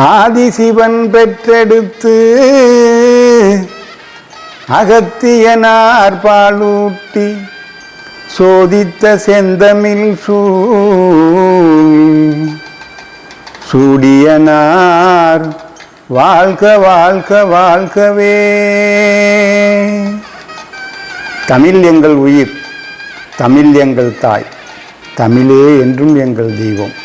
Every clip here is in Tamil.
ஆதிசிவன் பெற்றெடுத்து அகத்தியனார் பாலூட்டி சோதித்த செந்தமிழ் சூடியனார் வாழ்க வாழ்க வாழ்கவே. தமிழ் எங்கள் உயிர், தமிழ் எங்கள் தாய், தமிழே என்றும் எங்கள் தெய்வம்.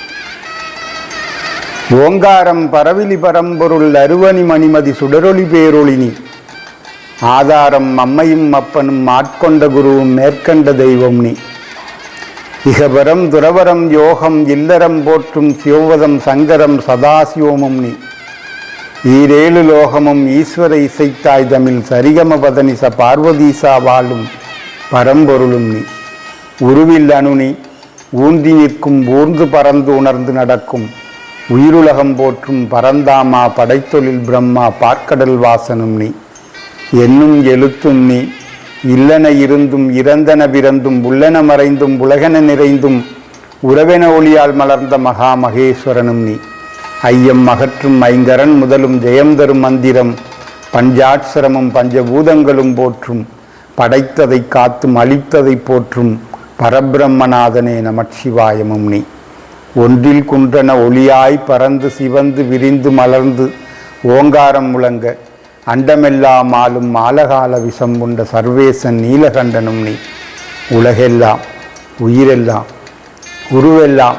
ஓங்காரம் பரவிலி பரம்பொருள் அருவணி மணிமதி சுடரொளி பேரொளினி ஆதாரம் அம்மையும் அப்பனும் ஆட்கொண்ட குருவும் மேற்கண்ட தெய்வம் நீ. இகபரம் துறவரம் யோகம் இல்லறம் போற்றும் சிவவதம் சங்கரம் சதாசிவமும் நீ. ஈரேழு லோகமும் ஈஸ்வர இசைத்தாய் தமிழ் சரிகம பதனிச பார்வதீசா வாழும் பரம்பொருளும் நீ. உருவில் அணுனி ஊன்றி நிற்கும் ஊர்ந்து பறந்து உணர்ந்து நடக்கும் உயிருலகம் போற்றும் பரந்தாமா படைத்தொழில் பிரம்மா பார்க்கடல் வாசனும் நீ. என்னும் எழுத்தும் நீ. இல்லன இருந்தும் இறந்தன பிறந்தும் உள்ளன மறைந்தும் உலகென நிறைந்தும் உறவென ஒளியால் மலர்ந்த மகா மகேஸ்வரனும் நீ. ஐயம் அகற்றும் ஐங்கரன் முதலும் ஜெயம் தரும் மந்திரம் பஞ்சாட்சரமும் பஞ்சபூதங்களும் போற்றும் படைத்ததை காத்தும் அழித்ததை போற்றும் பரபிரம்மநாதனே நமச்சிவாயமும் நீ. ஒன்றில் குன்றன ஒளியாய் பறந்து சிவந்து விரிந்து மலர்ந்து ஓங்காரம் முழங்க அண்டமெல்லாம் ஆளும் ஆலகால விஷம் உண்ட சர்வேசன் நீலகண்டனும் நீ. உலகெல்லாம் உயிரெல்லாம் உருவெல்லாம்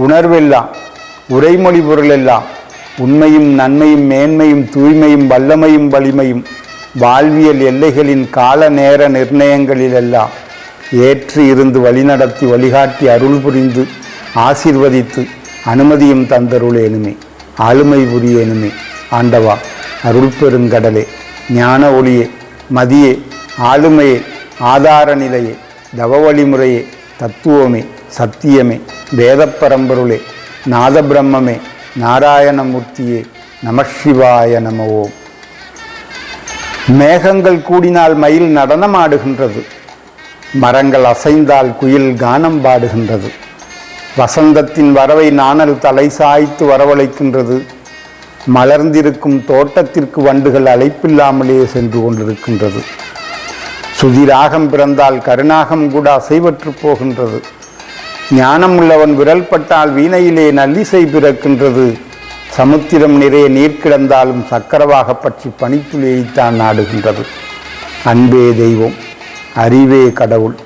உணர்வெல்லாம் உரைமொழி பொருளெல்லாம் உண்மையும் நன்மையும் மேன்மையும் தூய்மையும் வல்லமையும் வலிமையும் வாழ்வியல் எல்லைகளின் கால நேர நிர்ணயங்களிலெல்லாம் ஏற்று இருந்து வழிநடத்தி வழிகாட்டி அருள் புரிந்து ஆசீர்வதித்து அனுமதியும் தந்தருளேனுமே. ஆளுமை புரியேனுமே. ஆண்டவா, அருள் பெருங்கடலே, ஞான ஒளியே, மதியே, ஆளுமையே, ஆதார நிலையே, தவ வழிமுறையே, தத்துவமே, சத்தியமே, வேத பரம்பொருளே, நாத பிரம்மே, நாராயணமூர்த்தியே, நமசிவாய நம ஓம். மேகங்கள் கூடினால் மயில் நடனமாடுகின்றது, மரங்கள் அசைந்தால் குயில் கானம் பாடுகின்றது, வசந்தத்தின் வரவை நாணல் தலை சாய்த்து வரவழைக்கின்றது, மலர்ந்திருக்கும் தோட்டத்திற்கு வண்டுகள் அழைப்பில்லாமலே சென்று கொண்டிருக்கின்றது, சுதிராகம் பிறந்தால் கருநாகம் கூட அசைவற்று போகின்றது, ஞானம் உள்ளவன் விரல் பட்டால் வீணையிலே நல்லிசை பிறக்கின்றது, சமுத்திரம் நிறைய நீர் கிடந்தாலும் சக்கரவாக பற்றி பனித்துளியைத்தான் நாடுகின்றது. அன்பே தெய்வம், அறிவே கடவுள்,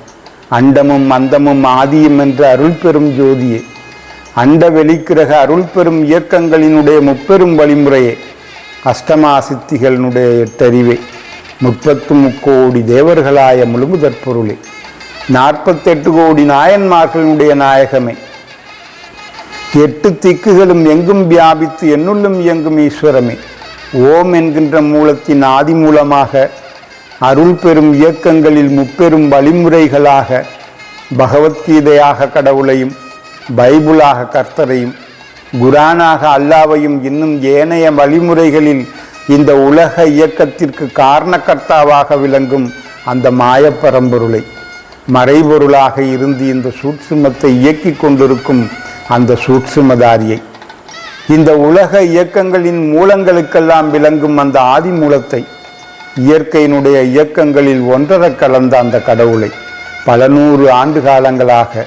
அண்டமும் அந்தமும் ஆதியும் என்ற அருள் பெரும் ஜோதியே, அண்ட வெளிக்கிரக அருள் பெரும் இயக்கங்களினுடைய முப்பெரும் வழிமுறையே, அஷ்டமா சித்திகளினுடைய எட்டறிவே, 33 கோடி தேவர்களாய முழுமுதற் பொருளே, 48 கோடி நாயன்மார்களுடைய நாயகமே, 8 திக்குகளும் எங்கும் வியாபித்து என்னுள்ளும் இயங்கும் ஈஸ்வரமே, ஓம் என்கின்ற மூலத்தின் ஆதி மூலமாக அருள் பெரும் இயக்கங்களில் முப்பெரும் வழிமுறைகளாக பகவத்கீதையாக கடவுளையும், பைபிளாக கர்த்தரையும், குரானாக அல்லாவையும், இன்னும் ஏனைய வழிமுறைகளில் இந்த உலக இயக்கத்திற்கு காரணக்கர்த்தாவாக விளங்கும் அந்த மாயப்பரம்பொருளை, மறைபொருளாக இருந்து இந்த சூட்சுமத்தை இயக்கி கொண்டிருக்கும் அந்த சூட்சுமதாரியை, இந்த உலக இயக்கங்களின் மூலங்களுக்கெல்லாம் விளங்கும் அந்த ஆதி மூலத்தை, இயற்கையினுடைய இயக்கங்களில் ஒன்றர கலந்த அந்த கடவுளை பல 100 ஆண்டு காலங்களாக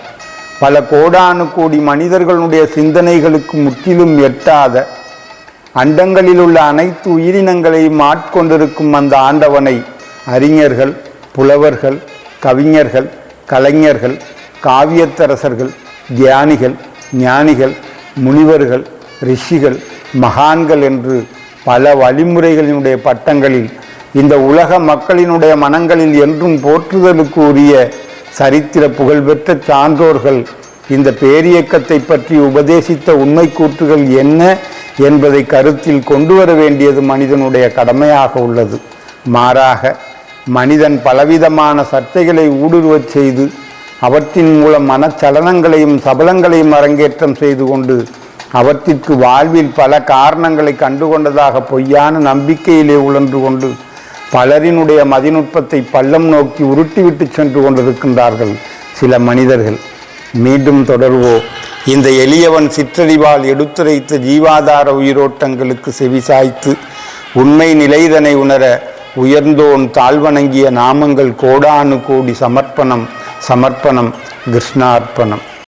பல கோடானு கோடி மனிதர்களுடைய சிந்தனைகளுக்கு முற்றிலும் எட்டாத அண்டங்களில் உள்ள அனைத்து உயிரினங்களையும் ஆட்கொண்டிருக்கும் அந்த ஆண்டவனை அறிஞர்கள், புலவர்கள், கவிஞர்கள், கலைஞர்கள், காவியத்தரசர்கள், தியானிகள், ஞானிகள், முனிவர்கள், ரிஷிகள், மகான்கள் என்று பல வழிமுறைகளினுடைய பட்டங்களில் இந்த உலக மக்களினுடைய மனங்களில் என்றும் போற்றுதலுக்கு உரிய சரித்திர புகழ்பெற்ற சான்றோர்கள் இந்த பேரியக்கத்தை பற்றி உபதேசித்த உண்மை கூற்றுகள் என்ன என்பதை கருத்தில் கொண்டு வர வேண்டியது மனிதனுடைய கடமையாக உள்ளது. மாறாக மனிதன் பலவிதமான சர்ச்சைகளை ஊடுருவச் செய்து அவற்றின் மூலம் மனச்சலனங்களையும் சபலங்களையும் அரங்கேற்றம் செய்து கொண்டு அவற்றிற்கு வாழ்வில் பல காரணங்களை கண்டுகொண்டதாக பொய்யான நம்பிக்கையிலே உழன்று கொண்டு பலரினுடைய மதிநுட்பத்தை பள்ளம் நோக்கி உருட்டிவிட்டு சென்று கொண்டிருக்கின்றார்கள் சில மனிதர்கள். மீண்டும் தொடர்வோம். இந்த எளியவன் சிற்றறிவால் எடுத்துரைத்த ஜீவாதார உயிரோட்டங்களுக்கு செவிசாய்த்து உண்மை நிலைதனை உணர உயர்ந்தோன் தாழ்வணங்கிய நாமங்கள் கோடானு கோடி சமர்ப்பணம் சமர்ப்பணம் கிருஷ்ணார்ப்பணம்.